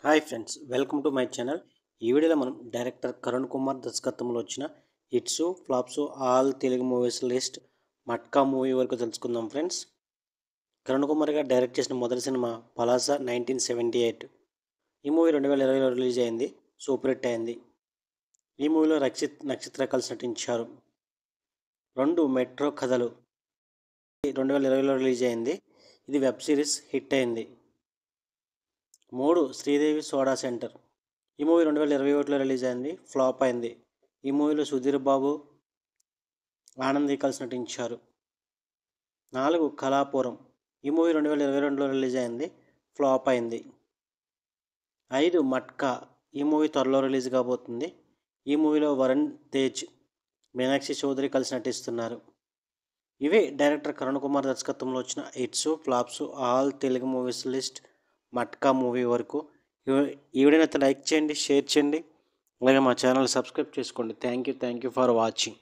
Hi friends, welcome to my channel. ఈ వీడియోలో మనం డైరెక్టర్ కరుణ్ కుమార్ దర్శకత్వంలో వచ్చిన hits flops all Telugu movies list matka movie వరకు తెలుసుకుందాం ఫ్రెండ్స్. కరుణ్ కుమార్ గారు డైరెక్ట్ చేసిన మొదటి సినిమా పలాసా 1978. ఈ మూవీ 2020లో రిలీజ్ అయింది. సూపర్ హిట్ అయింది. ఈ మూవీలో రక్షిత్ నక్షత్ర కలిసి నటించారు. 2 మెట్రో కథలు 2020లో రిలీజ్ అయింది. ఇది వెబ్ సిరీస్ హిట్ అయింది. 3 శ్రీదేవి సోడా సెంటర్. ఈ మూవీ 2021లో రిలీజ్ అయింది. ఫ్లాప్ అయింది. ఈ మూవీలో సుధీర్ బాబు, ఆనంది కలిసి నటించారు. 4 కళాపురం. ఈ మూవీ 2022లో రిలీజ్ అయింది. ఫ్లాప్ అయింది. 5 మట్కా. ఈ మూవీ త్వరలో రిలీజ్ కాబోతుంది. ఈ మూవీలో వరుణ్ తేజ్, మీనాక్షి చౌదరి కలిసి నటిస్తున్నారు. ఇవే డైరెక్టర్ కరుణ్ కుమార్ దర్శకత్వంలో వచ్చిన hits flops all Telugu movies list matka movie వరకు. ఈ వీడియోని అయితే లైక్ చేయండి, షేర్ చేయండి, అలాగే మా ఛానల్ సబ్స్క్రైబ్ చేసుకోండి. Thank you for watching.